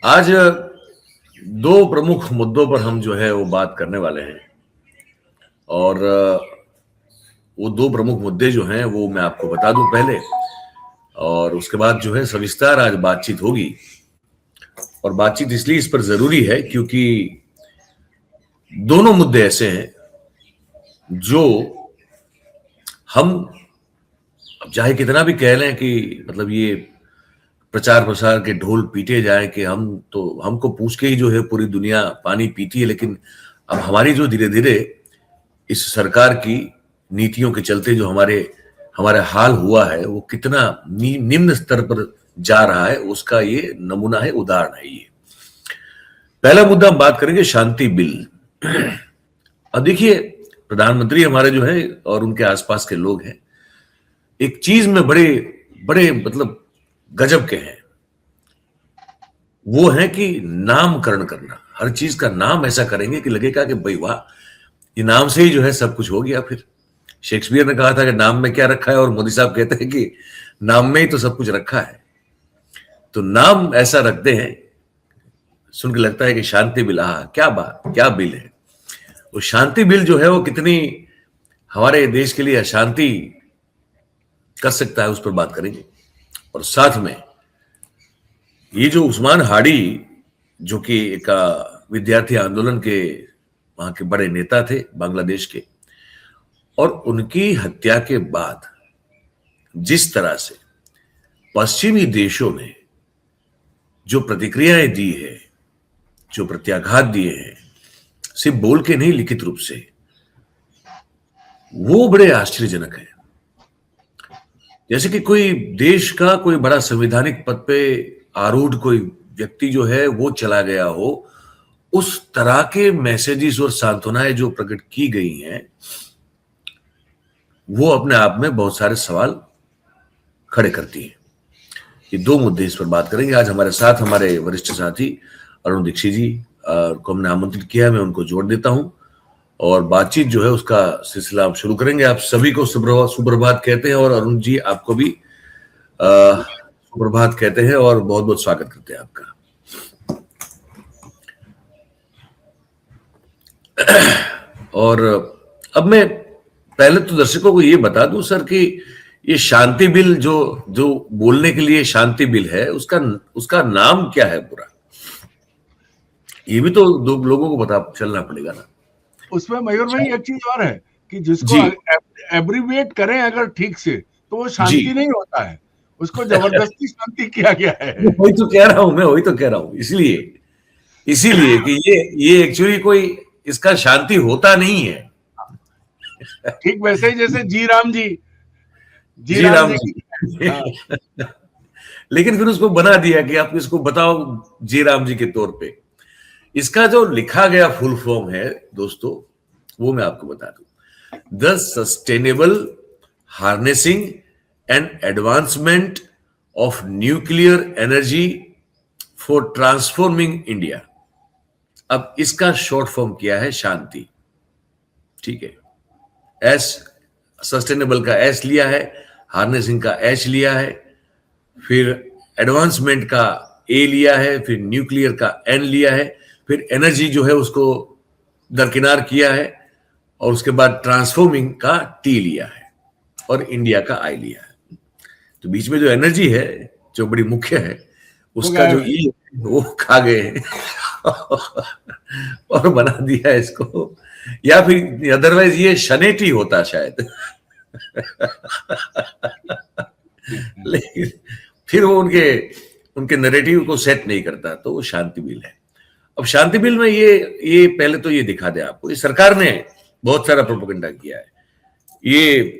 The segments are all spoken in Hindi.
आज दो प्रमुख मुद्दों पर हम जो है वो बात करने वाले हैं और वो दो प्रमुख मुद्दे जो हैं वो मैं आपको बता दूं पहले, और उसके बाद जो है सविस्तार आज बातचीत होगी। और बातचीत इसलिए इस पर जरूरी है क्योंकि दोनों मुद्दे ऐसे हैं जो हम चाहे कितना भी कह लें कि मतलब ये प्रचार प्रसार के ढोल पीटे जाए कि हमको पूछ के ही जो है पूरी दुनिया पानी पीती है, लेकिन अब हमारी जो धीरे धीरे इस सरकार की नीतियों के चलते जो हमारे हाल हुआ है वो कितना निम्न स्तर पर जा रहा है, उसका ये नमूना है, उदाहरण है ये। पहला मुद्दा हम बात करेंगे शांति बिल। अब देखिए, प्रधानमंत्री हमारे जो है और उनके आसपास के लोग हैं, एक चीज में बड़े बड़े मतलब गजब के हैं, वो है कि नामकरण करना। हर चीज का नाम ऐसा करेंगे कि लगेगा कि भाई वाह, ये नाम से ही जो है सब कुछ हो गया। फिर शेक्सपियर ने कहा था कि नाम में क्या रखा है, और मोदी साहब कहते हैं कि नाम में ही तो सब कुछ रखा है। तो नाम ऐसा रखते हैं, सुन के लगता है कि शांति बिल। क्या बात, क्या बिल है वो। शांति बिल जो है वो कितनी हमारे देश के लिए अशांति कर सकता है, उस पर बात करेंगे। और साथ में ये जो उस्मान हाडी, जो कि एक विद्यार्थी आंदोलन के वहां के बड़े नेता थे बांग्लादेश के, और उनकी हत्या के बाद जिस तरह से पश्चिमी देशों ने जो प्रतिक्रियाएं दी है, जो प्रत्याघात दिए हैं, सिर्फ बोल के नहीं लिखित रूप से, वो बड़े आश्चर्यजनक है। जैसे कि कोई देश का कोई बड़ा संवैधानिक पद पे आरूढ़ कोई व्यक्ति जो है वो चला गया हो, उस तरह के मैसेजेस और सांत्वनाएं जो प्रकट की गई हैं, वो अपने आप में बहुत सारे सवाल खड़े करती हैं। ये दो मुद्दे इस पर बात करेंगे। आज हमारे साथ हमारे वरिष्ठ साथी अरुण दीक्षित जी को हमने आमंत्रित किया है, मैं उनको जोड़ देता हूं और बातचीत जो है उसका सिलसिला आप शुरू करेंगे। आप सभी को सुप्रभात कहते हैं, और अरुण जी आपको भी सुप्रभात कहते हैं और बहुत बहुत स्वागत करते हैं आपका। और अब मैं पहले तो दर्शकों को ये बता दूं सर कि ये शांति बिल जो बोलने के लिए शांति बिल है, उसका नाम क्या है पूरा, ये भी तो दो लोगों को पता चलना पड़ेगा ना। उसमें मयूर भाई एक चीज और है कि जिसको एब्रीविएट करें अगर ठीक से तो वो शांति नहीं होता है, उसको जबरदस्ती शांति किया गया है। वही तो कह रहा हूं मैं, वही तो कह रहा हूं, इसीलिए कि ये एक्चुअली कोई इसका शांति होता नहीं है। ठीक वैसे ही जैसे जी राम जी लेकिन फिर उसको बना दिया कि आप इसको बताओ जी राम जी के तौर पे। इसका जो लिखा गया फुल फॉर्म है दोस्तों, वो मैं आपको बता दूं। The sustainable harnessing and advancement of nuclear energy for transforming India. अब इसका शॉर्ट फॉर्म किया है शांति, ठीक है। एस, सस्टेनेबल का एस लिया है, हार्नेसिंग का एच लिया है, फिर एडवांसमेंट का ए लिया है, फिर न्यूक्लियर का एन लिया है, फिर एनर्जी जो है उसको दरकिनार किया है, और उसके बाद ट्रांसफॉर्मिंग का टी लिया है, और इंडिया का आई लिया है। तो बीच में जो एनर्जी है जो बड़ी मुख्य है, उसका जो ई वो खा गए और बना दिया इसको, या फिर अदरवाइज ये शनेटी होता शायद लेकिन फिर वो उनके नैरेटिव को सेट नहीं करता, तो वो शांति बिल है। अब शांति बिल में ये पहले तो ये दिखा दे आपको, इस सरकार ने बहुत सारा प्रोपेगेंडा किया है। ये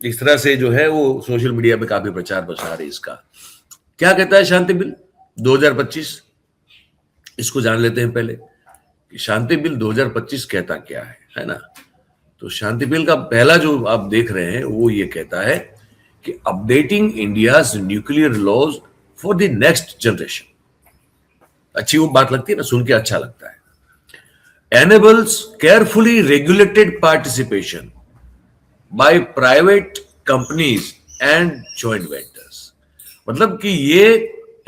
इस तरह से जो है वो सोशल मीडिया पे काफी प्रचार प्रसार है इसका। क्या कहता है शांति बिल 2025, इसको जान लेते हैं पहले कि शांति बिल 2025 कहता क्या है ना। तो शांति बिल का पहला जो आप देख रहे हैं वो ये कहता है कि updating India's nuclear laws for the next generation. अच्छी वो बात लगती है ना, सुन के अच्छा लगता है। Enables carefully regulated participation by private companies and joint ventures. मतलब कि ये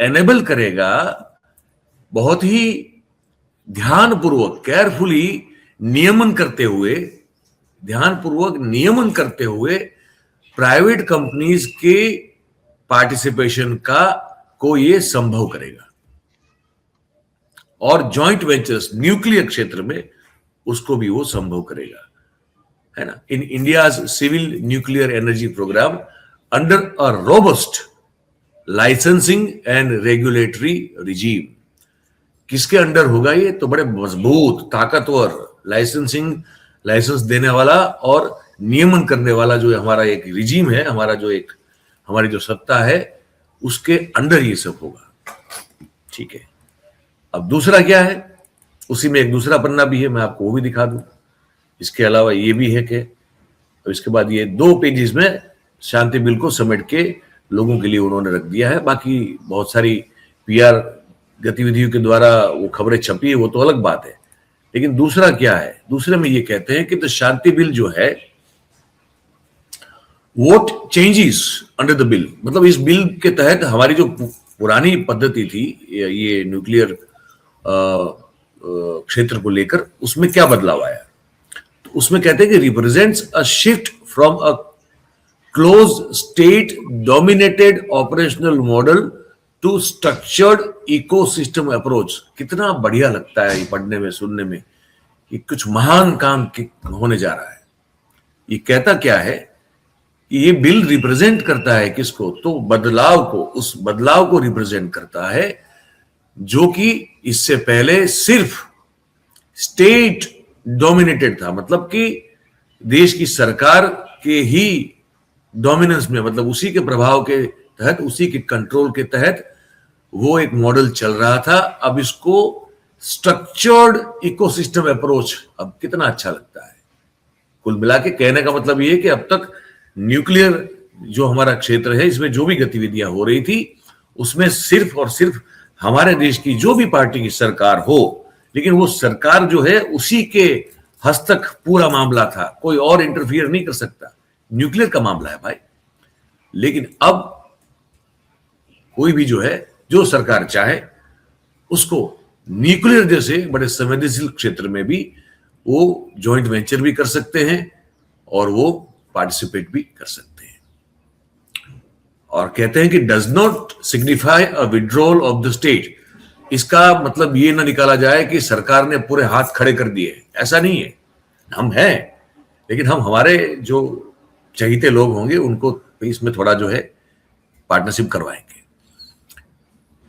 एनेबल करेगा बहुत ही ध्यानपूर्वक, केयरफुली नियमन करते हुए प्राइवेट कंपनीज के पार्टिसिपेशन को ये संभव करेगा, और जॉइंट वेंचर्स न्यूक्लियर क्षेत्र में उसको भी वो संभव करेगा, है ना। In India's civil nuclear energy programme under a robust licensing and regulatory regime. किसके अंडर होगा ये? तो बड़े मजबूत, ताकतवर लाइसेंस देने वाला और नियमन करने वाला जो हमारा एक रिजीम है, हमारी जो सत्ता है, उसके अंडर ये सब होगा। ठीक है, अब दूसरा क्या है? उसी में एक दूसरा पन्ना भी है, मैं आपको वो भी दिखा दूं। इसके अलावा ये भी है कि इसके बाद ये 2 पेजेस में शांति बिल को समेट के लोगों के लिए उन्होंने रख दिया है। बाकी बहुत सारी पीआर गतिविधियों के द्वारा वो खबरें छपी है, वो तो अलग बात है। लेकिन दूसरा क्या है? दूसरे में ये कहते हैं कि तो शांति बिल जो है, vote changes under the bill, मतलब इस बिल के तहत हमारी जो पुरानी पद्धति थी ये न्यूक्लियर क्षेत्र को लेकर, उसमें क्या बदलाव आया? तो उसमें कहते हैं कि represents a shift from a close state dominated operational model to structured ecosystem approach. कितना बढ़िया लगता है ये पढ़ने में, सुनने में, कि कुछ महान काम होने जा रहा है। ये कहता क्या है? ये बिल रिप्रेजेंट करता है किसको? तो बदलाव को, उस बदलाव को रिप्रेजेंट करता है जो कि इससे पहले सिर्फ स्टेट डोमिनेटेड था, मतलब कि देश की सरकार के ही डोमिनेंस में, मतलब उसी के प्रभाव के तहत, उसी के कंट्रोल के तहत वो एक मॉडल चल रहा था। अब इसको स्ट्रक्चर्ड इकोसिस्टम अप्रोच, अब कितना अच्छा लगता है। कुल मिला के कहने का मतलब ये है कि अब तक न्यूक्लियर जो हमारा क्षेत्र है, इसमें जो भी गतिविधियां हो रही थी, उसमें सिर्फ और सिर्फ हमारे देश की जो भी पार्टी की सरकार हो, लेकिन वो सरकार जो है उसी के हस्तक पूरा मामला था, कोई और इंटरफियर नहीं कर सकता। न्यूक्लियर का मामला है भाई। लेकिन अब कोई भी जो है, जो सरकार चाहे, उसको न्यूक्लियर जैसे बड़े संवेदनशील क्षेत्र में भी वो जॉइंट वेंचर भी कर सकते हैं और वो पार्टिसिपेट भी कर सकते हैं। और कहते हैं कि does not signify a withdrawal of the state. इसका मतलब ये ना निकाला जाए कि सरकार ने पूरे हाथ खड़े कर दिए, ऐसा नहीं है। हम हैं, लेकिन हम हमारे जो चहीते लोग होंगे उनको इसमें थोड़ा जो है पार्टनरशिप करवाएंगे।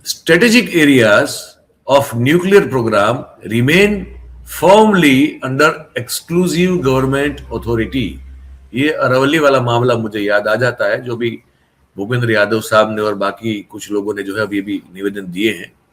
Strategic areas of nuclear programme remain formally under exclusive government authority. ये अरवली वाला मामला मुझे याद आ जाता है, जो भी भूपेंद्र यादव साहब ने और बाकी कुछ लोगों ने जो है अभी भी निवेदन दिए हैं